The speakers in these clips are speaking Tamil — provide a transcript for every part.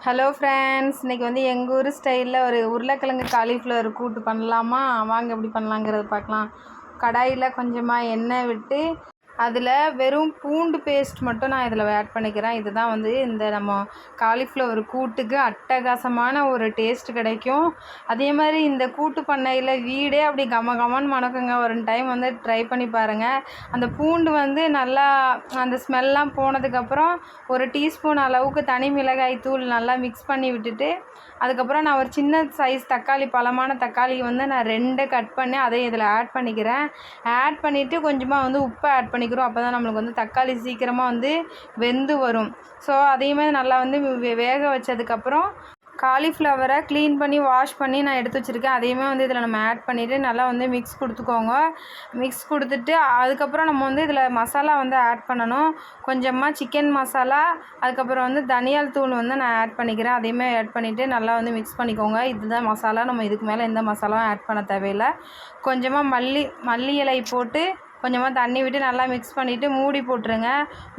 ஹலோ ஃப்ரெண்ட்ஸ், இன்றைக்கி வந்து எங்கள் ஊர் ஸ்டைலில் ஒரு உருளைக்கிழங்கு காலிஃப்ளவர் கூட்டு பண்ணலாமா? வாங்க எப்படி பண்ணலாங்கிறத பார்க்கலாம். கடாயில் கொஞ்சமாக எண்ணெய் விட்டு அதில் வெறும் பூண்டு பேஸ்ட் மட்டும் நான் இதில் ஆட் பண்ணிக்கிறேன். இதுதான் வந்து இந்த நம்ம காலிஃப்ளவர் கூட்டுக்கு அட்டகாசமான ஒரு டேஸ்ட் கிடைக்கும். அதே மாதிரி இந்த கூட்டு பண்ணையில் வீடே அப்படி கமன்னு மணக்குங்க. ஒரு டைம் வந்து ட்ரை பண்ணி பாருங்கள். அந்த பூண்டு வந்து நல்லா அந்த ஸ்மெல்லாம் போனதுக்கப்புறம் ஒரு டீஸ்பூன் அளவுக்கு தனி மிளகாய் தூள் நல்லா மிக்ஸ் பண்ணி விட்டுட்டு, அதுக்கப்புறம் நான் ஒரு சின்ன சைஸ் தக்காளி, பழமான தக்காளி வந்து நான் 2 கட் பண்ணி அதையும் இதில் ஆட் பண்ணிக்கிறேன். ஆட் பண்ணிவிட்டு கொஞ்சமாக வந்து உப்பை ஆட் பண்ணிக்கிறோம். அப்போ தான் நம்மளுக்கு வந்து தக்காளி சீக்கிரமாக வந்து வெந்து வரும். ஸோ அதையுமே நல்லா வந்து வேக வச்சதுக்கப்புறம் காலிஃப்ளவரை க்ளீன் பண்ணி வாஷ் பண்ணி நான் எடுத்து வச்சுருக்கேன். அதையுமே வந்து இதில் நம்ம ஆட் பண்ணிவிட்டு நல்லா வந்து மிக்ஸ் கொடுத்துக்கோங்க. மிக்ஸ் கொடுத்துட்டு அதுக்கப்புறம் நம்ம வந்து இதில் மசாலா வந்து ஆட் பண்ணணும். கொஞ்சமாக சிக்கன் மசாலா, அதுக்கப்புறம் வந்து தனியால் தூள் வந்து நான் ஆட் பண்ணிக்கிறேன். அதையுமே ஆட் பண்ணிவிட்டு நல்லா வந்து மிக்ஸ் பண்ணிக்கோங்க. இதுதான் மசாலா. நம்ம இதுக்கு மேலே எந்த மசாலாவும் ஆட் பண்ண தேவையில்லை. கொஞ்சமாக மல்லி இலை போட்டு கொஞ்சமாக தண்ணி விட்டு நல்லா மிக்ஸ் பண்ணிவிட்டு மூடி போட்டுருங்க.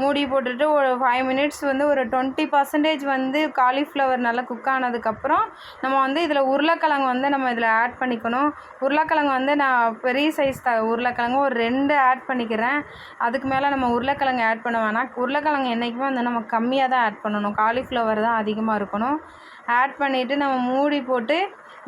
மூடி போட்டுட்டு ஒரு 5 மினிட்ஸ் வந்து ஒரு 20% வந்து காலிஃப்ளவர் நல்லா குக் ஆனதுக்கப்புறம் நம்ம வந்து இதில் உருளைக்கிழங்கு வந்து நம்ம இதில் ஆட் பண்ணிக்கணும். உருளைக்கிழங்கு வந்து நான் பெரிய சைஸ் உருளைக்கிழங்கு ஒரு 2 ஆட் பண்ணிக்கிறேன். அதுக்கு மேலே நம்ம உருளைக்கிழங்கு ஆட் பண்ண வேணாம். உருளைக்கிழங்கு என்றைக்குமே வந்து நம்ம கம்மியாக தான் ஆட் பண்ணணும். காலிஃப்ளவர் தான் அதிகமாக இருக்கணும். ஆட் பண்ணிவிட்டு நம்ம மூடி போட்டு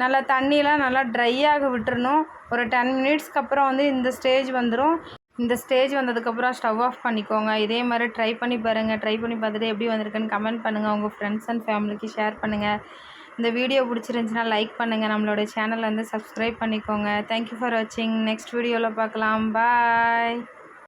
நல்லா தண்ணியெலாம் நல்லா ட்ரை ஆக விட்டுறணும். ஒரு 10 மினிட்ஸ்க்கு அப்புறம் வந்து இந்த ஸ்டேஜ் வந்துடும். இந்த ஸ்டேஜ் வந்ததுக்கப்புறம் ஸ்டவ் ஆஃப் பண்ணிக்கோங்க. இதே மாதிரி ட்ரை பண்ணி பாருங்கள். ட்ரை பண்ணி பார்த்துட்டு எப்படி வந்திருக்குன்னு கமெண்ட் பண்ணுங்கள். உங்கள் ஃப்ரெண்ட்ஸ் அண்ட் ஃபேமிலிக்கு ஷேர் பண்ணுங்கள். இந்த வீடியோ பிடிச்சிருந்துச்சின்னா லைக் பண்ணுங்கள். நம்மளோட சேனலை வந்து சப்ஸ்கிரைப் பண்ணிக்கோங்க. தேங்க்யூ ஃபார் வாட்சிங். நெக்ஸ்ட் வீடியோவில் பார்க்கலாம். பாய்.